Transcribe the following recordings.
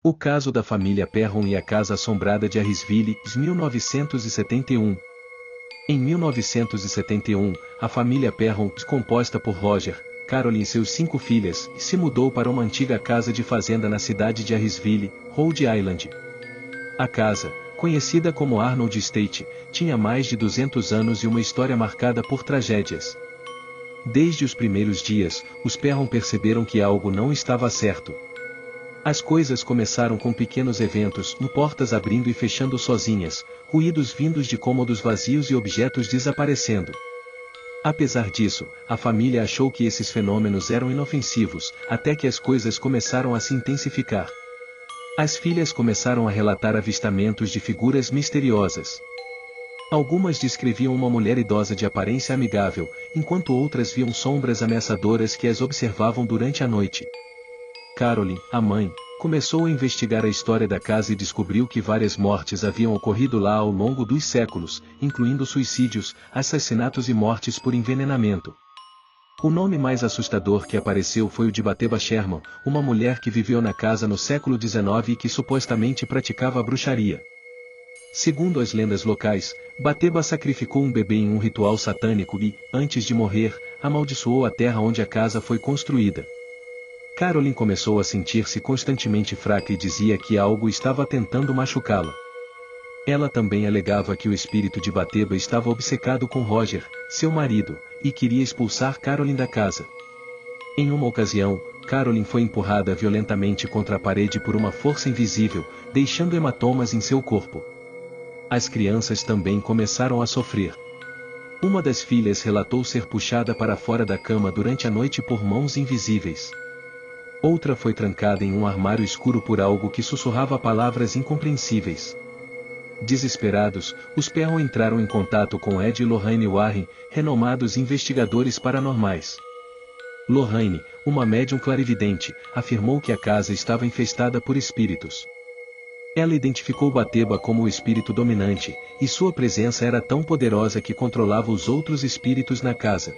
O caso da família Perron e a Casa Assombrada de Harrisville, 1971. Em 1971, a família Perron, composta por Roger, Carolyn e seus 5 filhas, se mudou para uma antiga casa de fazenda na cidade de Harrisville, Rhode Island. A casa, conhecida como Arnold Estate, tinha mais de 200 anos e uma história marcada por tragédias. Desde os primeiros dias, os Perron perceberam que algo não estava certo. As coisas começaram com pequenos eventos, portas abrindo e fechando sozinhas, ruídos vindos de cômodos vazios e objetos desaparecendo. Apesar disso, a família achou que esses fenômenos eram inofensivos, até que as coisas começaram a se intensificar. As filhas começaram a relatar avistamentos de figuras misteriosas. Algumas descreviam uma mulher idosa de aparência amigável, enquanto outras viam sombras ameaçadoras que as observavam durante a noite. Carolyn, a mãe, começou a investigar a história da casa e descobriu que várias mortes haviam ocorrido lá ao longo dos séculos, incluindo suicídios, assassinatos e mortes por envenenamento. O nome mais assustador que apareceu foi o de Bathsheba Sherman, uma mulher que viveu na casa no século XIX e que supostamente praticava bruxaria. Segundo as lendas locais, Bathsheba sacrificou um bebê em um ritual satânico e, antes de morrer, amaldiçoou a terra onde a casa foi construída. Carolyn começou a sentir-se constantemente fraca e dizia que algo estava tentando machucá-la. Ela também alegava que o espírito de Bathsheba estava obcecado com Roger, seu marido, e queria expulsar Carolyn da casa. Em uma ocasião, Carolyn foi empurrada violentamente contra a parede por uma força invisível, deixando hematomas em seu corpo. As crianças também começaram a sofrer. Uma das filhas relatou ser puxada para fora da cama durante a noite por mãos invisíveis. Outra foi trancada em um armário escuro por algo que sussurrava palavras incompreensíveis. Desesperados, os Perron entraram em contato com Ed e Lorraine Warren, renomados investigadores paranormais. Lorraine, uma médium clarividente, afirmou que a casa estava infestada por espíritos. Ela identificou Bathsheba como o espírito dominante, e sua presença era tão poderosa que controlava os outros espíritos na casa.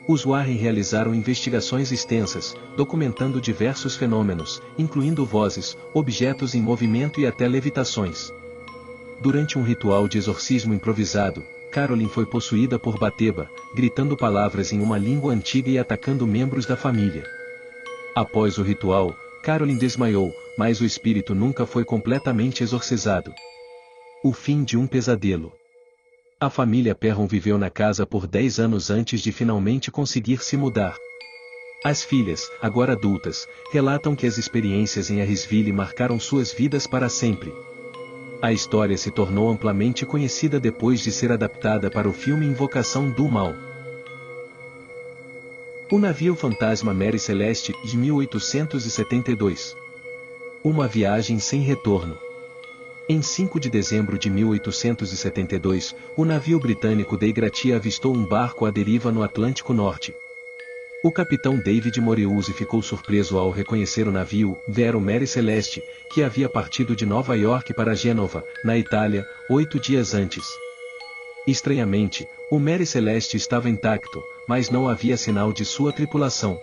Os Warren realizaram investigações extensas, documentando diversos fenômenos, incluindo vozes, objetos em movimento e até levitações. Durante um ritual de exorcismo improvisado, Carolyn foi possuída por Bathsheba, gritando palavras em uma língua antiga e atacando membros da família. Após o ritual, Carolyn desmaiou, mas o espírito nunca foi completamente exorcizado. O fim de um pesadelo. A família Perron viveu na casa por 10 anos antes de finalmente conseguir se mudar. As filhas, agora adultas, relatam que as experiências em Harrisville marcaram suas vidas para sempre. A história se tornou amplamente conhecida depois de ser adaptada para o filme Invocação do Mal. O navio fantasma Mary Celeste, de 1872. Uma viagem sem retorno. Em 5 de dezembro de 1872, o navio britânico Dei Gratia avistou um barco à deriva no Atlântico Norte. O capitão David Moriusi ficou surpreso ao reconhecer o navio, Vero Mary Celeste, que havia partido de Nova York para Gênova, na Itália, 8 dias antes. Estranhamente, o Mary Celeste estava intacto, mas não havia sinal de sua tripulação.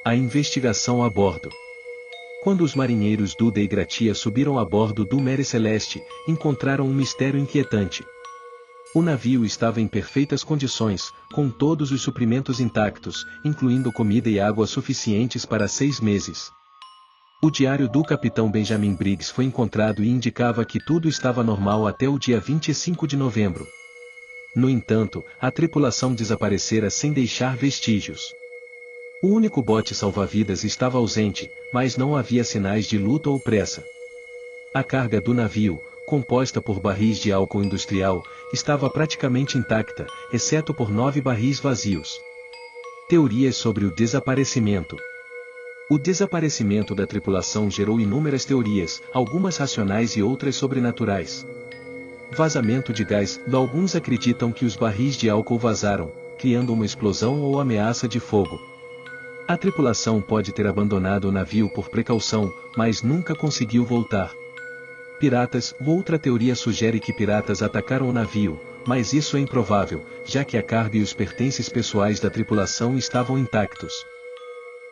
A investigação a bordo. Quando os marinheiros do Dei Gratia subiram a bordo do Mary Celeste, encontraram um mistério inquietante. O navio estava em perfeitas condições, com todos os suprimentos intactos, incluindo comida e água suficientes para 6 meses. O diário do capitão Benjamin Briggs foi encontrado e indicava que tudo estava normal até o dia 25 de novembro. No entanto, a tripulação desaparecera sem deixar vestígios. O único bote salva-vidas estava ausente, mas não havia sinais de luta ou pressa. A carga do navio, composta por barris de álcool industrial, estava praticamente intacta, exceto por 9 barris vazios. Teorias sobre o desaparecimento. O desaparecimento da tripulação gerou inúmeras teorias, algumas racionais e outras sobrenaturais. Vazamento de gás. Alguns acreditam que os barris de álcool vazaram, criando uma explosão ou ameaça de fogo. A tripulação pode ter abandonado o navio por precaução, mas nunca conseguiu voltar. Piratas. Outra teoria sugere que piratas atacaram o navio, mas isso é improvável, já que a carga e os pertences pessoais da tripulação estavam intactos.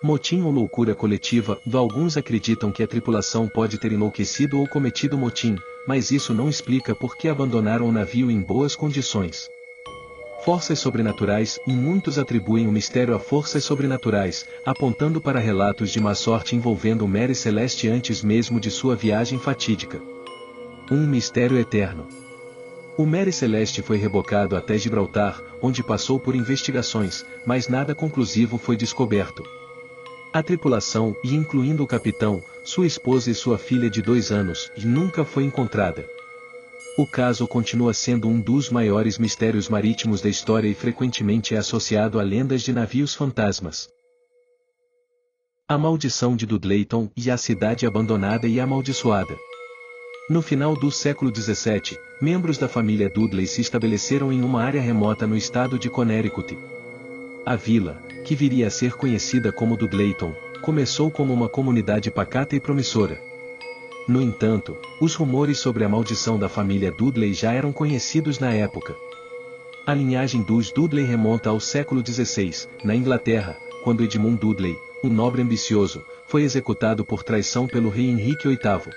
Motim ou loucura coletiva. Alguns acreditam que a tripulação pode ter enlouquecido ou cometido motim, mas isso não explica por que abandonaram o navio em boas condições. Forças sobrenaturais. Muitos atribuem o mistério a forças sobrenaturais, apontando para relatos de má sorte envolvendo o Mary Celeste antes mesmo de sua viagem fatídica. Um mistério eterno. O Mary Celeste foi rebocado até Gibraltar, onde passou por investigações, mas nada conclusivo foi descoberto. A tripulação, e incluindo o capitão, sua esposa e sua filha de 2 anos, nunca foi encontrada. O caso continua sendo um dos maiores mistérios marítimos da história e frequentemente é associado a lendas de navios fantasmas. A maldição de Dudleyton e a cidade abandonada e amaldiçoada. No final do século XVII, membros da família Dudley se estabeleceram em uma área remota no estado de Connecticut. A vila, que viria a ser conhecida como Dudleyton, começou como uma comunidade pacata e promissora. No entanto, os rumores sobre a maldição da família Dudley já eram conhecidos na época. A linhagem dos Dudley remonta ao século XVI, na Inglaterra, quando Edmund Dudley, um nobre ambicioso, foi executado por traição pelo rei Henrique VIII.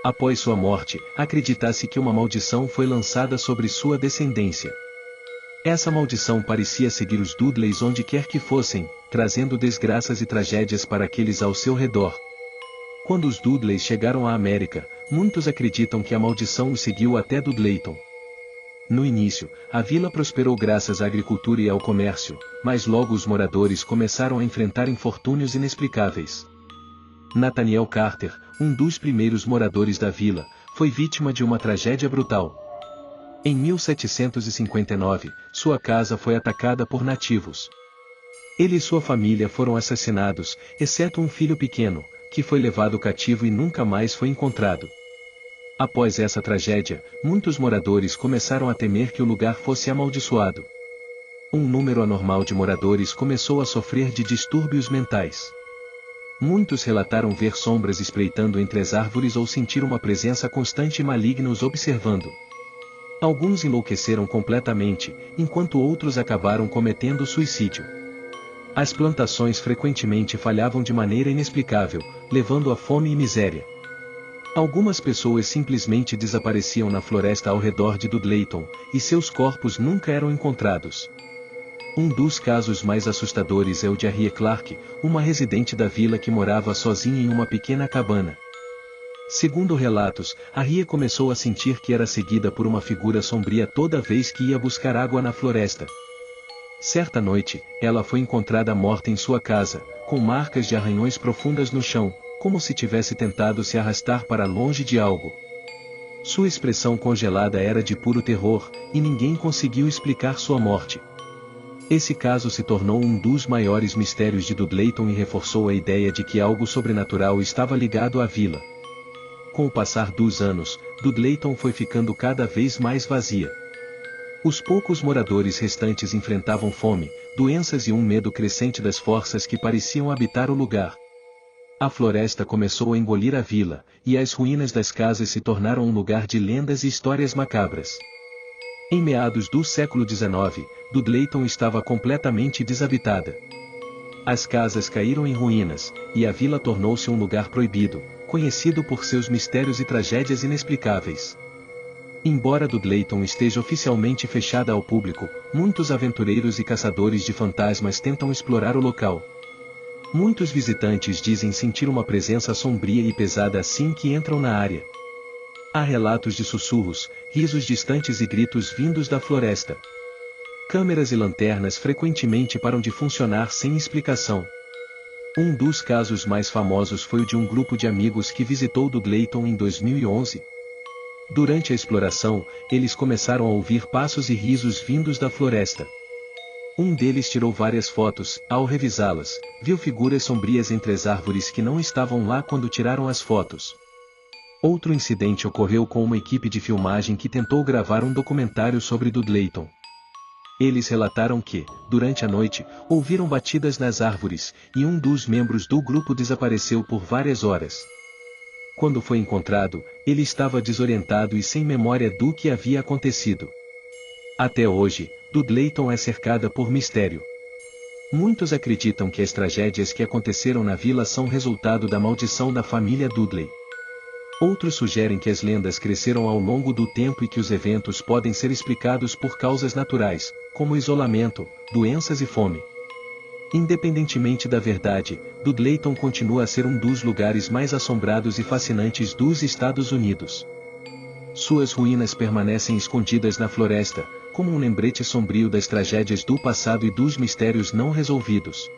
Após sua morte, acredita-se que uma maldição foi lançada sobre sua descendência. Essa maldição parecia seguir os Dudleys onde quer que fossem, trazendo desgraças e tragédias para aqueles ao seu redor. Quando os Dudleys chegaram à América, muitos acreditam que a maldição os seguiu até Dudleyton. No início, a vila prosperou graças à agricultura e ao comércio, mas logo os moradores começaram a enfrentar infortúnios inexplicáveis. Nathaniel Carter, um dos primeiros moradores da vila, foi vítima de uma tragédia brutal. Em 1759, sua casa foi atacada por nativos. Ele e sua família foram assassinados, exceto um filho pequeno, que foi levado cativo e nunca mais foi encontrado. Após essa tragédia, muitos moradores começaram a temer que o lugar fosse amaldiçoado. Um número anormal de moradores começou a sofrer de distúrbios mentais. Muitos relataram ver sombras espreitando entre as árvores ou sentir uma presença constante e maligna os observando. Alguns enlouqueceram completamente, enquanto outros acabaram cometendo suicídio. As plantações frequentemente falhavam de maneira inexplicável, levando a fome e miséria. Algumas pessoas simplesmente desapareciam na floresta ao redor de Dudleyton, e seus corpos nunca eram encontrados. Um dos casos mais assustadores é o de Harriet Clark, uma residente da vila que morava sozinha em uma pequena cabana. Segundo relatos, Harriet começou a sentir que era seguida por uma figura sombria toda vez que ia buscar água na floresta. Certa noite, ela foi encontrada morta em sua casa, com marcas de arranhões profundas no chão, como se tivesse tentado se arrastar para longe de algo. Sua expressão congelada era de puro terror, e ninguém conseguiu explicar sua morte. Esse caso se tornou um dos maiores mistérios de Dudleyton e reforçou a ideia de que algo sobrenatural estava ligado à vila. Com o passar dos anos, Dudleyton foi ficando cada vez mais vazia. Os poucos moradores restantes enfrentavam fome, doenças e um medo crescente das forças que pareciam habitar o lugar. A floresta começou a engolir a vila, e as ruínas das casas se tornaram um lugar de lendas e histórias macabras. Em meados do século XIX, Dudleyton estava completamente desabitada. As casas caíram em ruínas, e a vila tornou-se um lugar proibido, conhecido por seus mistérios e tragédias inexplicáveis. Embora Dudleyton esteja oficialmente fechada ao público, muitos aventureiros e caçadores de fantasmas tentam explorar o local. Muitos visitantes dizem sentir uma presença sombria e pesada assim que entram na área. Há relatos de sussurros, risos distantes e gritos vindos da floresta. Câmeras e lanternas frequentemente param de funcionar sem explicação. Um dos casos mais famosos foi o de um grupo de amigos que visitou Dudleyton em 2011. Durante a exploração, eles começaram a ouvir passos e risos vindos da floresta. Um deles tirou várias fotos. Ao revisá-las, viu figuras sombrias entre as árvores que não estavam lá quando tiraram as fotos. Outro incidente ocorreu com uma equipe de filmagem que tentou gravar um documentário sobre Dudleyton. Eles relataram que, durante a noite, ouviram batidas nas árvores, e um dos membros do grupo desapareceu por várias horas. Quando foi encontrado, ele estava desorientado e sem memória do que havia acontecido. Até hoje, Dudleyton é cercada por mistério. Muitos acreditam que as tragédias que aconteceram na vila são resultado da maldição da família Dudley. Outros sugerem que as lendas cresceram ao longo do tempo e que os eventos podem ser explicados por causas naturais, como isolamento, doenças e fome. Independentemente da verdade, Dudleyton continua a ser um dos lugares mais assombrados e fascinantes dos Estados Unidos. Suas ruínas permanecem escondidas na floresta, como um lembrete sombrio das tragédias do passado e dos mistérios não resolvidos.